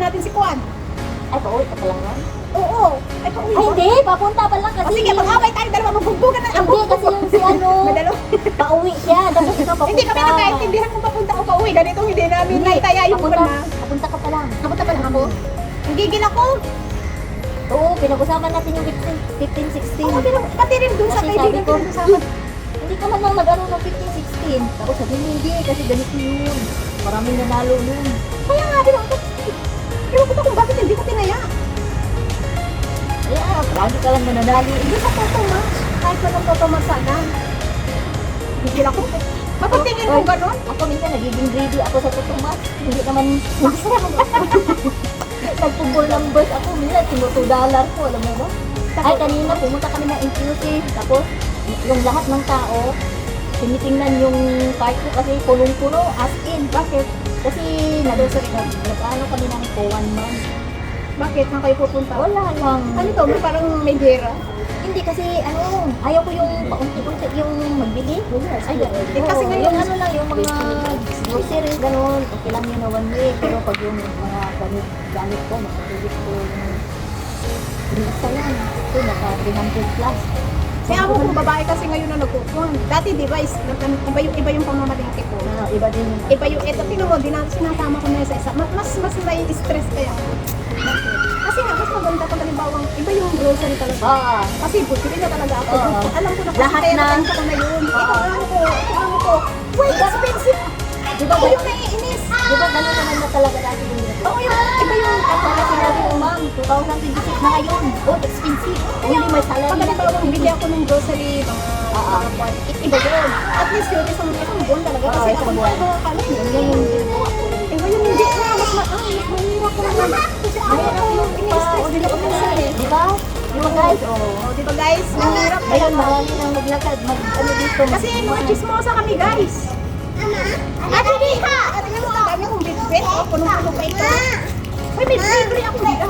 natin si Kuan. Ay, pauwi ka pa lang yan? Oo. Ay, pauwi Ay, ba? hindi. Papunta pa lang kasi. O sige, mag-away tayo dalawa, magbugbugan na. Hindi, kasi yung si ano, Madalo. pauwi siya. Tapos ikaw papunta. Hindi kami nagkaintindihan kung papunta o pauwi. Ganito, hindi namin naitaya yung papunta, Kuan na. papunta ka pa lang. Kapunta pa lang ako. Nagigil ako. Oo, pinag-usapan natin yung 15, 16. Oo, pero pati rin dun sa Kasi kaibigan sabi ko, ko. Usapan. hindi ka man lang mag-ano ng 15, 16. Tapos sabi niya, hindi, kasi ganito yun. Maraming nanalo nun. Kaya nga, pero ko kung bakit hindi ko tinaya. Kaya, lagi ka lang nananalo. Hindi sa totomas. Kahit pa ng totomas sana. Nagigil ako. Mapatingin mo gano'n? Ako minsan nagiging greedy ako sa tutumas. Hindi naman nagpupul numbers ako. Minsan $2 ko, alam mo ba? Ay, kanina pumunta kami ng inclusive. Tapos, yung lahat ng tao, tinitingnan yung card ko kasi punong-puno, as in. Bakit? Kasi nag-ano kami ng 1 month. Bakit? Saan kayo pupunta? Wala lang. Ano to? May parang may gera. Hindi kasi ano, ayaw ko yung paunti-unti yung magbili. Ay, kasi ngayon, yung ano lang, yung mga groceries, gano'n, okay lang yun na 1 week. Pero pag yung mga gamit ko, makatulog ko yung isa yan. Ito, naka 300 plus. Kaya ako kung babae kasi ngayon na nagkukuhan. Dati di ba, iba yung pamamalingki ko. Iba din yung Iba yung, eto, tingnan mo, sinasama ko na yun sa isa. Mas may stress kaya ako. Kasi nga, mas maganda pag halimbawa, iba yung grocery talaga. Kasi butili na talaga ako. Alam ko na kasi Lahat kaya na- nakanta ko na yun. Ito ano ko, way expensive. Di ba, Ako yung naiinis. di ba gano'n naman na talaga dati yung Oo, iba yung, Para sinabi ko, ma'am, 2026 na ngayon. Oh, expensive. Hindi may salary pag na. halimbawa, bili ako ng grocery, mga kwan, iba yun. At least yun, isang buwan talaga. Kasi isang ako, buwan. kala yun. Yan yung ginagawa ko. Ngayon, hindi na. Mas mahirap ko naman. Kasi ako yung ini-stress din ako minsan eh. Di ba? Di ba guys? Oh, di ba guys? Mahirap Ngayon, kaya marami nang maglakad. Ano dito? kasi mga chismosa kami guys. Ate di ka! Ate mo, ang dami kong bitbit. Oh, punong-puno pa ito. Uy, may libre ako dito.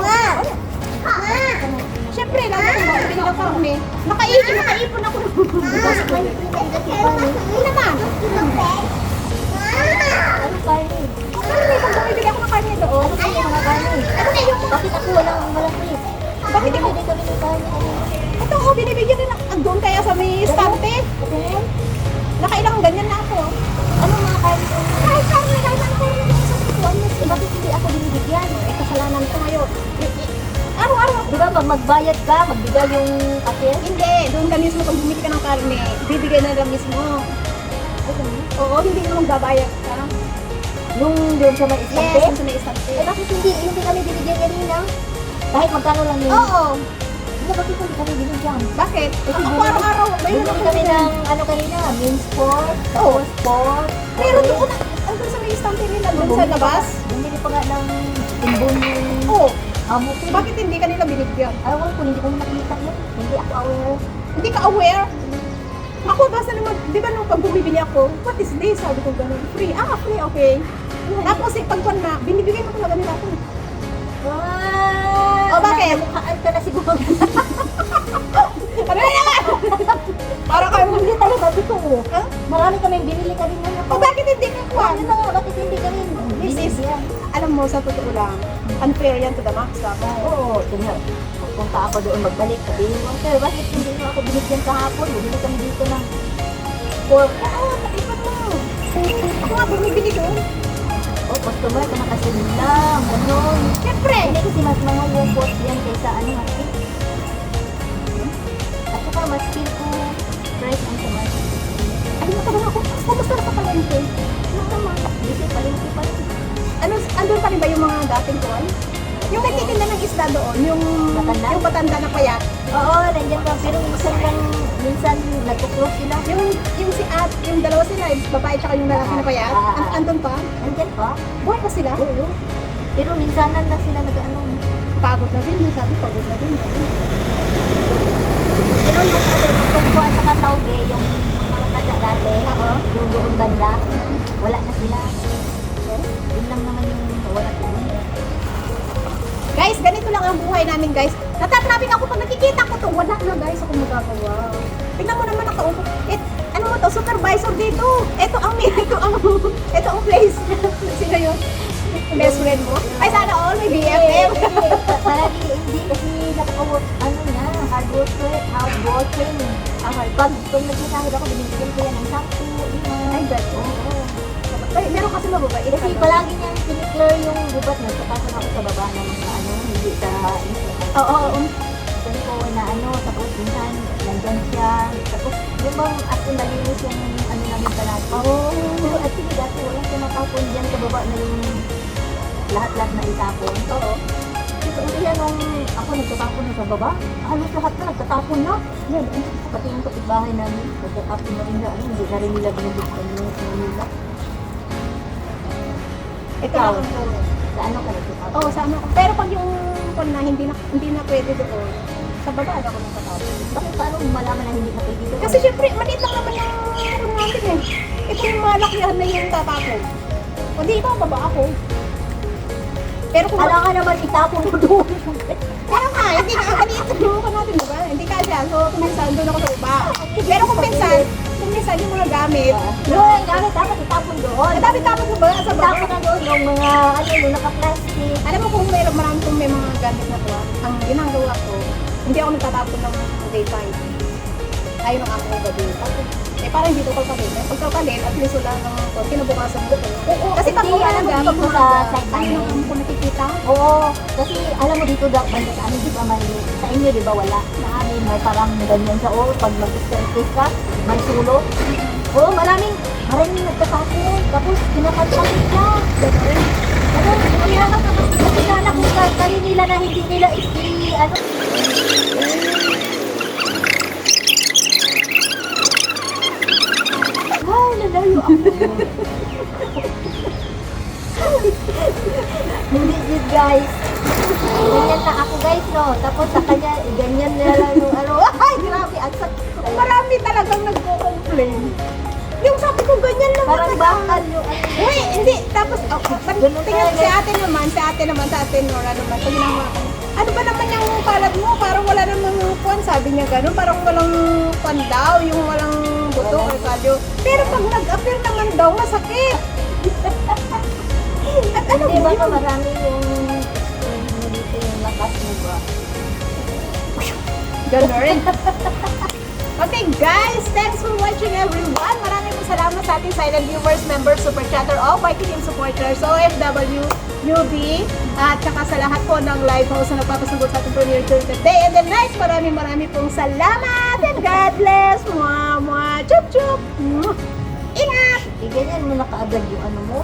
Siyempre, lalo kung makabili ng karne. Nakaipon ako. Ano naman? Ano kayo? Karne, pag bumibili ako ng karne doon. Ano kayo mga kanin? Ano na yung Bakit ako walang malaki? Bakit ako? Hindi kami ng kanin. Ito, oh, binibigyan nila. Doon kaya sa may stante. Tingin? Nakailang ganyan na ako. Ano mga kanin? Kahit karne sa sikuan. Bakit hindi ako binibigyan? Eh, kasalanan ko ngayon. Araw-araw. Di ba pag magbayad ka, magbigay yung cashier? Hindi, doon ka mismo pag bumili ka ng karne, bibigyan na lang mismo. Oo, hindi mo magbabayad ka. Yung doon sa may Yes, istante? yung sa may istante. Eh bakit hindi kami binigyan kanina? Kahit magkano lang yun? Oo. Ano, bakit hindi kami binigyan? Bakit? Kasi Ako bumili- araw-araw. Mayroon Bumili ako kami ng ano kanina, means sport, tapos sport. Pero doon, andun sa may istante nila, doon sa labas. Bumili pa nga ng timbon yung Oo. amo ko. Bakit hindi kanila binigyan? Ewan ko, hindi ko nakita yun. Hindi ako aware. Hindi ka aware? Ako, basta naman, di ba nung pag bumibili ako, what is this? Sabi ko gano'n, free. Free, okay. Tapos pagkuhan na, binibigay mo talaga nila ako. Ah, Oh, bakit? Namukhaan ka na siguro. Ano na naman? Para kayo Hindi talaga totoo. Ha? Marami kami binili ka rin na. O bakit hindi ka kuha? Ano na nga, bakit hindi ka rin? This is, binibigyan? alam mo, sa totoo lang, unfair yan to the max. Tama. Oo, tingnan. Pupunta ako doon magbalik. Sabihin mo, sir, bakit hindi mo ako binigyan kahapon? Bumili kami dito ng pork. Oo, taipan mo. Ako nga, bumibili doon. Oh, customer ka na kasi lang. Ganon. Siyempre. Hindi kasi mas mahal yung pork yan kaysa ano, market. At saka mas feel ko price ang samas. Ano mo talaga ako? Kumusta na sa palengke? Ano naman? Kasi palengke pa rin. Andun pa rin ba yung mga dating kuwan? Yung nagtitinda ng isda doon, yung Matanda? yung matanda na payat. Oo, nandiyan pa. Pero minsan nagkuklose sila. Yung si At, yung dalawa sila, yung babae tsaka yung lalaki na payat. Andun pa? Nandiyan pa. Buhay pa sila? Oo. Pero minsanan na sila nag-ano. Pagod na din, sabi pagod na din. Pero yung tungkol sa katawge, yung mga taga dati, yung doon banda, wala na sila. Yun lang naman yung wala ko. Guys, ganito lang ang buhay namin guys. Natatraping ako pag nakikita ko to. Wala na guys ako magagawa. Tingnan mo naman nakaupo. Ano mo to? Supervisor dito. Ito ang place. Sino yun? Best friend mo? Ay, sana all may BFF. Palagi hindi kasi napaka-work, ano niya, hard working. Pag nagsasahod ako, binibigyan ko yan ng 10, 5. Ay, bet. Oo. Ay, meron kasi mababait. Kasi palagi niyang siniclear yung gubat, nagpapasok ako sa baba ng mga ano, hindi sa Oo. Doon ko na ano, tapos minsan nandyan siya. Tapos yung bang at kung nalinis yung ano namin palagi. Pero at sige dati walang tumatapon dyan sa baba na yung lahat-lahat na itapon. Oo. Kaya nung ako nagtatapon na sa baba, halos lahat na nagtatapon na. Yan, pati yung kapitbahay namin, nagtatapon na rin na, ano, hindi na rin nila binubuksan yung nila. Ikaw, sa ano ka nagtatapon? Oo, sama ko. Pero pag yung kung na hindi na pwede doon, sa baba ako nang tatapon. Bakit paano mo malaman na hindi na pwede doon? Kasi syempre, maliit lang naman yung room natin eh. Ito yung malakihan na yung tatapon. O di ba, baba ako. Pero kung Alam ka naman itapon mo doon. Pero nga, hindi nga maliit yung room natin, diba? Hindi kasya. So, kung minsan doon ako sa baba. Pero kung minsan yung mga gamit, Doon, gamit dapat itapon doon. ang dami tapos sa baba, sa baba. Itapon na doon yung mga, ano, yung naka-plastic. Alam mo kung marami kong may mga gamit na to, ang ginagawa ko, hindi ako nagtatapon ng daytime. Ayaw ng ako ng gabi. Eh parang hindi ko kalkalin. Pag kalkalin, at least wala ng kinabukasan ko. Kasi pag Hindi, alam mo umaga, dito pag sa umaga, side ano namin. naman ko nakikita? Oo, kasi alam mo dito daw, banda sa amin, di ba may, sa inyo di ba wala? Sa amin may parang ganyan sa pag mag-staircase ka, may sulok. Oo, maraming nagtatapon, tapos kinakatapon ka. Tapos, kaya kasi sana kung kali nila na hindi nila ano. Ay, nalayo ako. Hindi yun guys. Ganyan na ako guys no. Tapos sa kanya, ganyan na lang yung ano. Ay, grabe. At marami talagang nagko-complain. Yung sabi ko, ganyan lang. Parang bakal yung ano. Uy, hindi. Tapos, Ganun tingnan talaga. si ate Nora naman. Pag ginawa ko, ano ba naman yung palad mo? Parang wala namang kuwan. Sabi niya gano'n. Parang walang kuwan daw. Yung walang buto or kalyo. Pero pag nag-appear naman daw, masakit. At ano Hindi mo ba yun? marami yung dito yung lakas mo ba? Gano'n. Okay guys, thanks for watching everyone. Maraming salamat sa ating silent viewers, members, super chatter, all Viking Team supporters, OFW, UB, at saka sa lahat po ng live host na nagpapasagot sa ating premiere during the day and the night. Maraming pong salamat and God bless. Mwah, mwah, chup, chup. Ingat! Ganyan mo na kaagad yung ano mo.